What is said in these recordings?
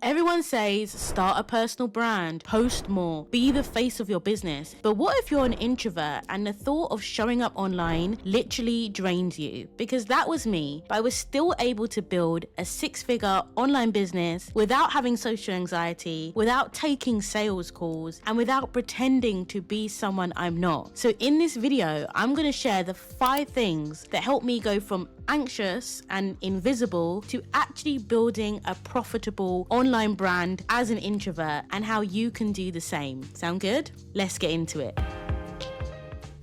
Everyone says start a personal brand, post more, be the face of your business. But what if you're an introvert and the thought of showing up online literally drains you? Because that was me, but I was still able to build a 6-figure online business without having social anxiety, without taking sales calls, and without pretending to be someone I'm not. So in this video, I'm going to share the 5 things that helped me go from anxious and invisible to actually building a profitable online brand as an introvert, and how you can do the same. Sound good? Let's get into it.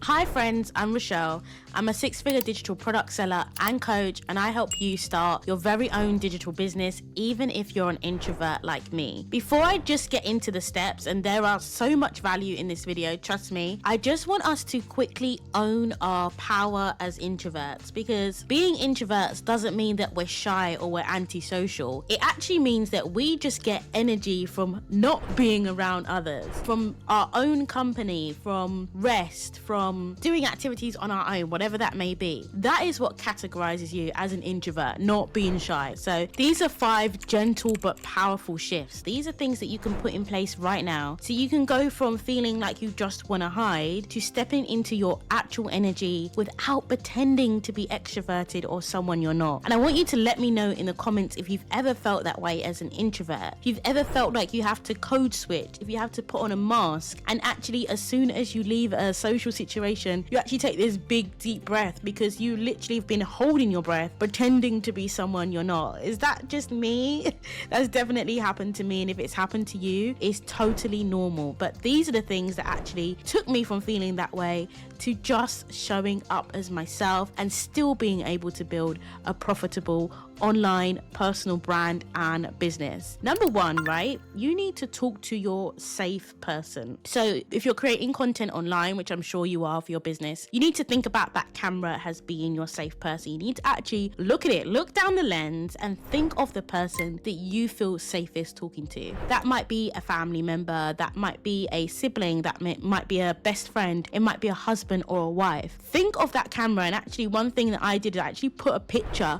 Hi friends, I'm Rochelle. I'm a 6-figure digital product seller and coach, and I help you start your very own digital business, even if you're an introvert like me. Before I just get into the steps, and there are so much value in this video, trust me, I just want us to quickly own our power as introverts, because being introverts doesn't mean that we're shy or we're antisocial. It actually means that we just get energy from not being around others, from our own company, from rest, from doing activities on our own, whatever that may be. That is what categorizes you as an introvert, not being shy. So these are 5 gentle but powerful shifts. These are things that you can put in place right now, so you can go from feeling like you just want to hide to stepping into your actual energy without pretending to be extroverted or someone you're not. And I want you to let me know in the comments if you've ever felt that way as an introvert. If you've ever felt like you have to code switch, if you have to put on a mask, and actually as soon as you leave a social situation, you actually take this big deep breath because you literally have been holding your breath, pretending to be someone you're not. Is that just me? That's definitely happened to me, and if it's happened to you, it's totally normal. But these are the things that actually took me from feeling that way to just showing up as myself and still being able to build a profitable online personal brand and business. Number 1, right? You need to talk to your safe person. So if you're creating content online, which I'm sure you are for your business, you need to think about that camera as being your safe person. You need to actually look at it, look down the lens, and think of the person that you feel safest talking to. That might be a family member, that might be a sibling, that might be a best friend, it might be a husband or a wife. Think of that camera, and actually one thing that I did is I actually put a picture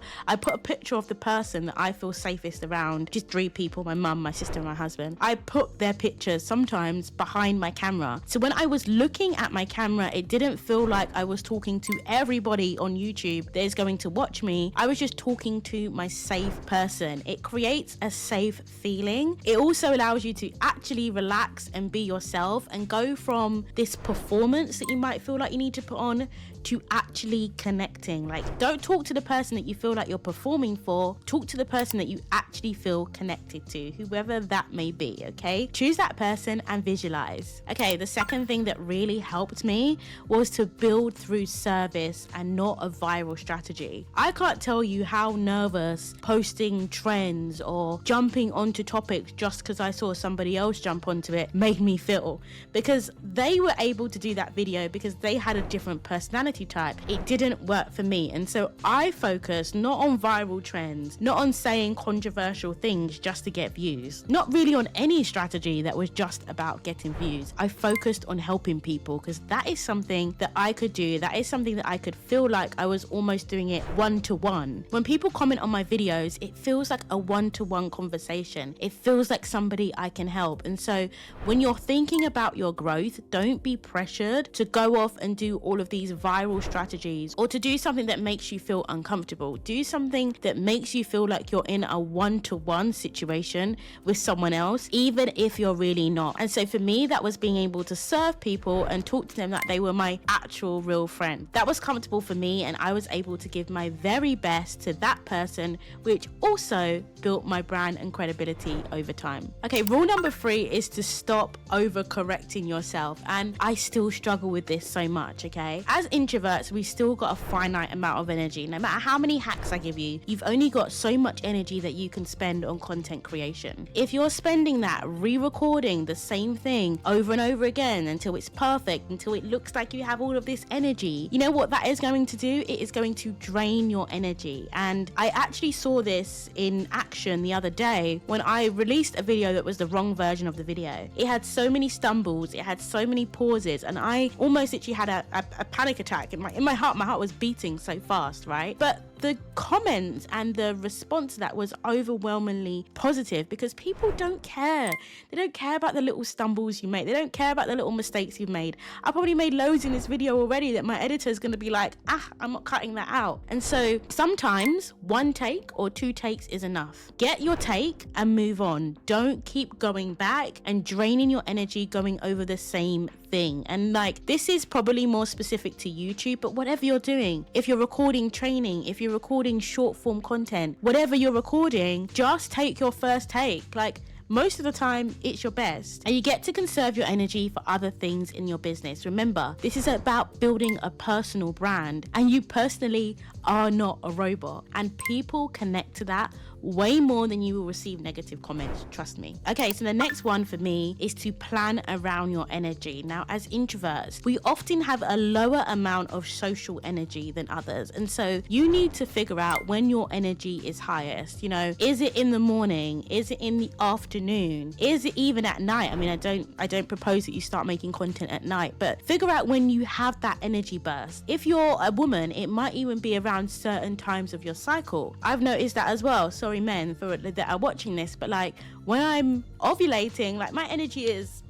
of the person that I feel safest around. Just 3 people: my mum, my sister, and my husband. I put their pictures sometimes behind my camera. So when I was looking at my camera, it didn't feel like I was talking to everybody on YouTube that is going to watch me. I was just talking to my safe person. It creates a safe feeling. It also allows you to actually relax and be yourself and go from this performance that you might feel like you need to put on to actually connecting. Like, don't talk to the person that you feel like you're performing for. Talk to the person that you actually feel connected to, whoever that may be, okay? Choose that person and visualize. Okay, the second thing that really helped me was to build through service and not a viral strategy. I can't tell you how nervous posting trends or jumping onto topics just because I saw somebody else jump onto it made me feel, because they were able to do that video because they had a different personality type. It didn't work for me, and so I focused not on viral trends, not on saying controversial things just to get views, not really on any strategy that was just about getting views. I focused on helping people because that is something that I could do. That is something that I could feel like I was almost doing it one-to-one. When people comment on my videos, it feels like a one-to-one conversation. It feels like somebody I can help. And so when you're thinking about your growth, don't be pressured to go off and do all of these viral strategies or to do something that makes you feel uncomfortable. Do something that makes you feel like you're in a one-to-one situation with someone else, even if you're really not. And so for me, that was being able to serve people and talk to them like they were my actual real friend. That was comfortable for me, and I was able to give my very best to that person, which also built my brand and credibility over time. Okay, rule number 3 is to stop overcorrecting yourself. And I still struggle with this so much, okay? As introverts, we still got a finite amount of energy. No matter how many hacks I give you, you've only got so much energy that you can spend on content creation. If you're spending that re-recording the same thing over and over again until it's perfect, until it looks like you have all of this energy, you know what that is going to do? It is going to drain your energy. And I actually saw this in action the other day when I released a video that was the wrong version of the video. It had so many stumbles, it had so many pauses, and I almost literally had a panic attack in my heart. My heart was beating so fast, right? But the comments and the response to that was overwhelmingly positive, because people don't care. They don't care about the little stumbles you make. They don't care about the little mistakes you've made. I probably made loads in this video already that my editor is going to be like, I'm not cutting that out. And so sometimes one take or two takes is enough. Get your take and move on. Don't keep going back and draining your energy going over the same thing. And like, this is probably more specific to YouTube, but whatever you're doing, if you're recording training, if you're recording short form content, whatever you're recording, just take your first take. Like, most of the time it's your best, and you get to conserve your energy for other things in your business. Remember, this is about building a personal brand, and you personally are not a robot, and people connect to that way more than you will receive negative comments, trust me. Okay, so the next one for me is to plan around your energy. Now, as introverts, we often have a lower amount of social energy than others, and so you need to figure out when your energy is highest. You know, is it in the morning? Is it in the afternoon? Is it even at night? I mean, I don't propose that you start making content at night, but figure out when you have that energy burst. If you're a woman, it might even be around certain times of your cycle. I've noticed that as well. Sorry, men that are watching this, but like, when I'm ovulating, like, my energy is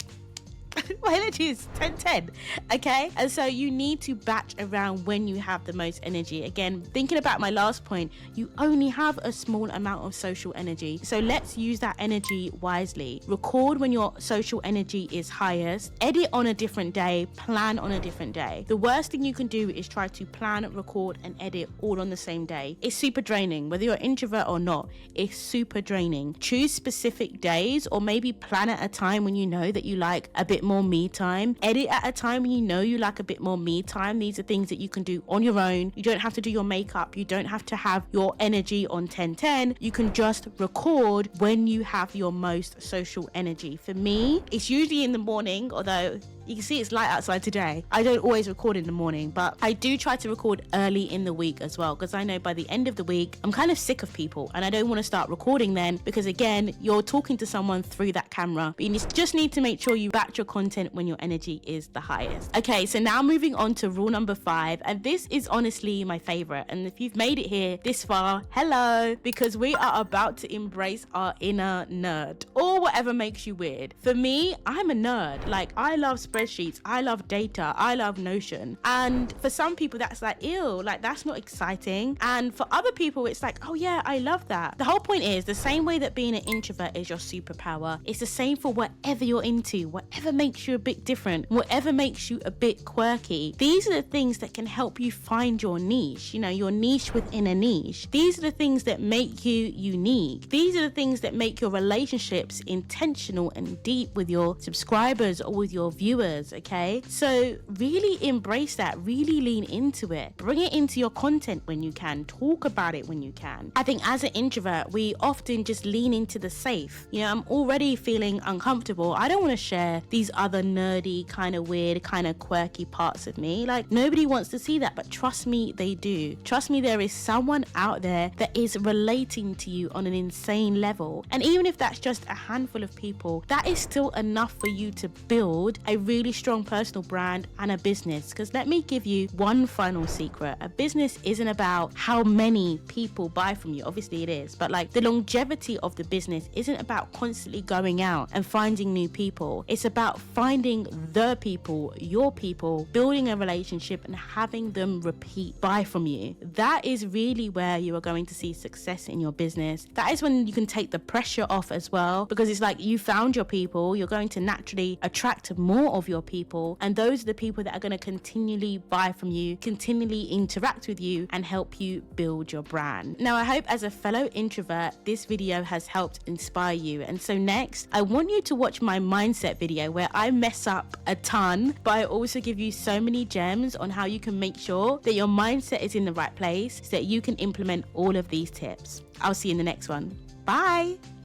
10-10, okay? And so you need to batch around when you have the most energy. Again, thinking about my last point, you only have a small amount of social energy, so let's use that energy wisely. Record when your social energy is highest, edit on a different day, plan on a different day. The worst thing you can do is try to plan, record and edit all on the same day. It's super draining. Whether you're an introvert or not, it's super draining. Choose specific days, or maybe plan at a time when you know that you like a bit more me time. Edit at a time when you know you like a bit more me time. These are things that you can do on your own. You don't have to do your makeup. You don't have to have your energy on 10-10. You can just record when you have your most social energy. For me, it's usually in the morning, although you can see it's light outside today. I don't always record in the morning, but I do try to record early in the week as well, because I know by the end of the week, I'm kind of sick of people and I don't want to start recording then, because again, you're talking to someone through that camera, but you just need to make sure you batch your content when your energy is the highest. Okay, so now moving on to rule number 5, and this is honestly my favorite. And if you've made it here this far, hello, because we are about to embrace our inner nerd, or whatever makes you weird. For me, I'm a nerd. Like, I love spreadsheets, I love data, I love Notion, and for some people that's like, ew, like, that's not exciting, and for other people it's like, oh yeah, I love that. The whole point is, the same way that being an introvert is your superpower, it's the same for whatever you're into, whatever makes you a bit different, whatever makes you a bit quirky. These are the things that can help you find your niche, you know, your niche within a niche. These are the things that make you unique. These are the things that make your relationships intentional and deep with your subscribers or with your viewers. Okay, so really embrace that, really lean into it, bring it into your content when you can, talk about it when you can. I think as an introvert, we often just lean into the safe. You know, I'm already feeling uncomfortable, I don't want to share these other nerdy, kind of weird, kind of quirky parts of me. Like, nobody wants to see that, but trust me, they do. Trust me, there is someone out there that is relating to you on an insane level, and even if that's just a handful of people, that is still enough for you to build a really strong personal brand and a business. Because let me give you one final secret: a business isn't about how many people buy from you. Obviously it is, but like, the longevity of the business isn't about constantly going out and finding new people. It's about finding the people, your people, building a relationship and having them repeat buy from you. That is really where you are going to see success in your business. That is when you can take the pressure off as well, because it's like, you found your people, you're going to naturally attract more of your people, and those are the people that are going to continually buy from you, continually interact with you and help you build your brand. Now, I hope as a fellow introvert, this video has helped inspire you. And so next, I want you to watch my mindset video where I mess up a ton, but I also give you so many gems on how you can make sure that your mindset is in the right place so that you can implement all of these tips. I'll see you in the next one. Bye.